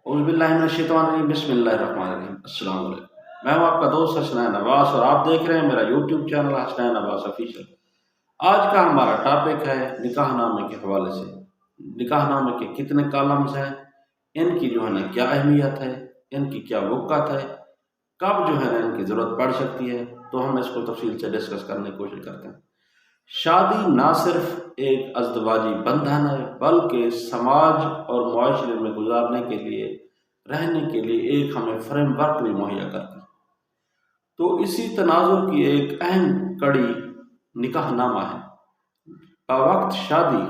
बिस्मिल्लाहिर्रहमानिर्रहीम बिस्मिल्लाहिर्रहमानिर्रहीम। अस्सलाम वालेकुम। मैं हूं आपका दोस्त हसनैन अब्बास और आप देख रहे हैं मेरा YouTube channel Hasnain Abbas official. आज का हमारा टॉपिक है निकाहनामे के हवाले से। निकाहनामे के कितने कॉलम्स हैं, इनकी जो है ना क्या अहमियत है, इनकी क्या वक़्त है, कब जो है ना इनकी ज़रूरत पड़ सकती है, तो हम इसको तफसील से डिस्कस करने की कोशिश करते हैं। शादी ना सिर्फ एक अज़दवाजी बंधन है बल्कि समाज और मुआशरे में गुजारने के लिए, रहने के लिए एक हमें फ्रेमवर्क भी मुहैया करती है। तो इसी तनाजुर की एक अहम कड़ी निकाहनामा है। वक्त शादी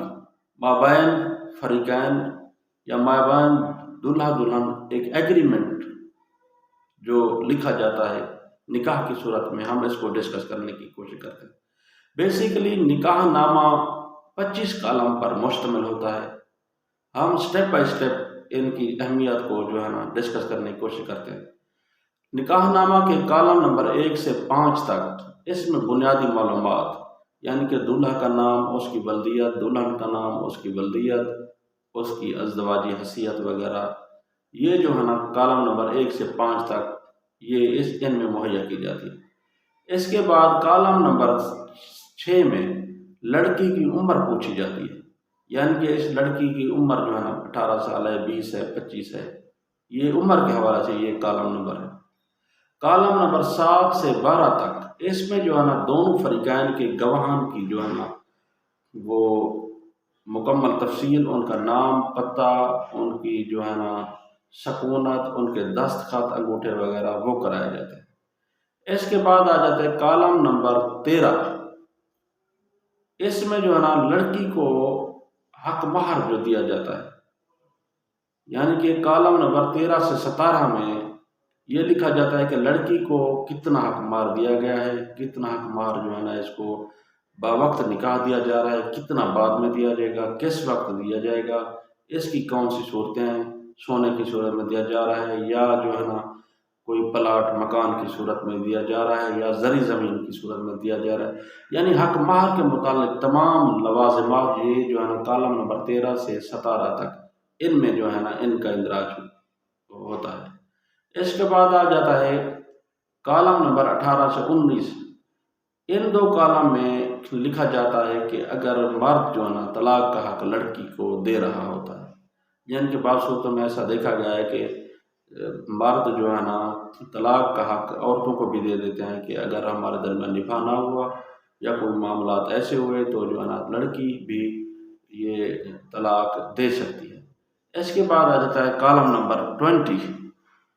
माबैन फरीकैन या माबैन दूल्हा दुल्हन एक एग्रीमेंट जो लिखा जाता है निकाह की सूरत में, हम इसको डिस्कस करने की कोशिश करते हैं। बेसिकली निकाहनामा 25 कॉलम पर मुश्तमिल होता है। हम स्टेप बाय स्टेप इनकी अहमियत को जो है ना डिस्कस करने की कोशिश करते हैं। निकाहनामा के कॉलम नंबर 1 से 5 तक इसमें बुनियादी मालूमात यानी कि दूल्हा का नाम, उसकी बल्दियत, दुल्हन का नाम, उसकी बल्दियत, उसकी अज़दवाजी हैसियत वगैरह, ये जो है ना कॉलम नंबर 1 से 5 तक ये इनमें मुहैया की जाती है। इसके बाद कॉलम नंबर 6 में लड़की की उम्र पूछी जाती है, यानी कि इस लड़की की उम्र जो है ना 18 साल है, 20 है, 25 है, ये उम्र के हवाले से ये कॉलम नंबर है। कॉलम नंबर 7 से 12 तक इसमें जो है ना दोनों फरीकैन के गवाहान की जो है ना वो मुकम्मल तफसील, उनका नाम, पता, उनकी जो है ना सकूनत, उनके दस्तखत, अंगूठे वगैरह वो कराए जाते हैं। इसके बाद आ जाता है कॉलम नंबर 13। इसमें जो है ना लड़की को हक महर जो दिया जाता है, यानी कि कॉलम नंबर 13 से 17 में ये लिखा जाता है कि लड़की को कितना हक महर दिया गया है, कितना हक महर जो है ना इसको बावक्त निकाह दिया जा रहा है, कितना बाद में दिया जाएगा, किस वक्त दिया जाएगा, इसकी कौन सी सूरतें हैं, सोने की सूरत में दिया जा रहा है या जो है ना कोई प्लाट मकान की सूरत में दिया जा रहा है या ज़री ज़मीन की सूरत में दिया जा रहा है, यानी हक महर के मुतालिक तमाम लवाज़िमात ये जो है ना कॉलम नंबर 13 से 17 तक इनमें जो है ना इनका इंदराज होता है। इसके बाद आ जाता है कॉलम नंबर 18 से 19। इन दो कॉलम में लिखा जाता है कि अगर मर्द जो है ना तलाक का हक लड़की को दे रहा होता है, यानी कि बाद सूरतों में ऐसा देखा गया है कि मर्द जो है ना तलाक का हक औरतों को भी दे देते हैं कि अगर हमारे दरमियान निकाह ना हुआ या कोई मामलात ऐसे हुए तो जो है ना लड़की भी ये तलाक दे सकती है। इसके बाद आ जाता है कॉलम नंबर 20।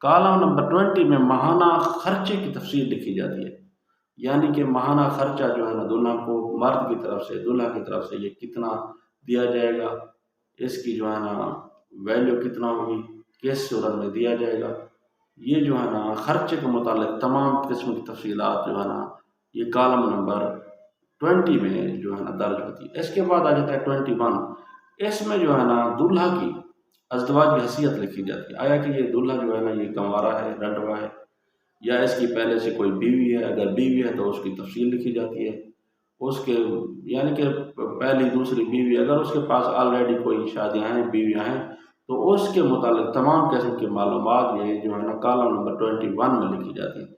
कॉलम नंबर 20 में माहाना खर्चे की तफसील लिखी जाती है, यानी कि माहाना खर्चा जो है ना दुल्हन को मर्द की तरफ से, दूल्हा की तरफ से ये कितना दिया जाएगा, इसकी जो है ना वैल्यू कितना होगी, किस सूरत में दिया जाएगा, ये जो है ना खर्चे के मुतालिक तमाम किस्म की तफसीलात जो है ना ये कॉलम नंबर 20 में जो है ना दर्ज होती है। इसके बाद आ जाता है 21। इसमें जो है ना दूल्हा की अज़दवाजी हैसियत लिखी जाती है, आया कि ये दूल्हा जो है ना ये गंवारा है, रंडवा है या इसकी पहले से कोई बीवी है, अगर बीवी है तो उसकी तफसील लिखी जाती है, उसके यानी कि पहली दूसरी बीवी, अगर उसके पास ऑलरेडी कोई शादियाँ हैं, बीवियाँ हैं, तो उसके मुतालिक तमाम किस्म की मालूमात ये जो है ना कॉलम नंबर 21 में लिखी जाती है।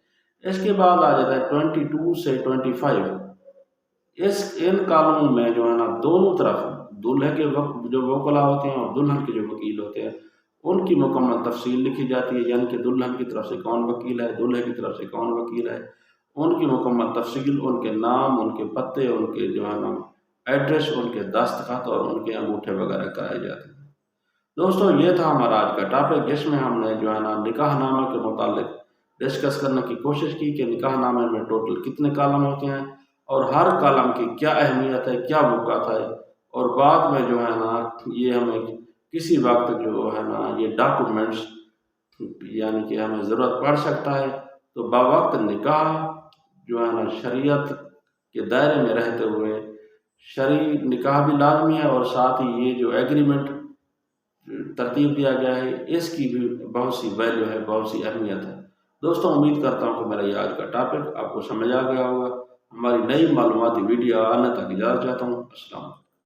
इसके बाद आ जाता है 22 से 25। इन कॉलमों में जो है ना दोनों तरफ दूल्हे के जो वकला होते हैं और दुल्हन के जो वकील होते हैं उनकी मुकम्मल तफसील लिखी जाती है, यानी कि दुल्हन की तरफ से कौन वकील है, दूल्हे की तरफ से कौन वकील है, उनकी मुकम्मल तफसील, उनके नाम, उनके पते, उनके जो है ना एड्रेस, उनके दस्तखत और उनके अंगूठे वगैरह कराए जाते हैं। दोस्तों ये था हमारा आज का टॉपिक, जिसमें हमने जो है ना निकाहनामे के मुतालिक डिस्कस करने की कोशिश की कि निकाहनामे में टोटल कितने कॉलम होते हैं और हर कॉलम की क्या अहमियत है, क्या वक़्त है, और बाद में जो है ना ये हमें किसी वक्त जो है ना ये डॉक्यूमेंट्स यानी कि हमें ज़रूरत पड़ सकता है, तो बावक्त निकाह जो है ना शरीयत के दायरे में रहते हुए शरई निकाह भी लाजमी है और साथ ही ये जो एग्रीमेंट तरतीब दिया गया है इसकी भी बहुत सी वैल्यू है, बहुत सी अहमियत है। दोस्तों उम्मीद करता हूँ कि मेरा ये आज का टॉपिक आपको समझ आ गया होगा। हमारी नई मालूमाती वीडियो आने तक इजाज़त चाहता हूँ। अस्सलाम।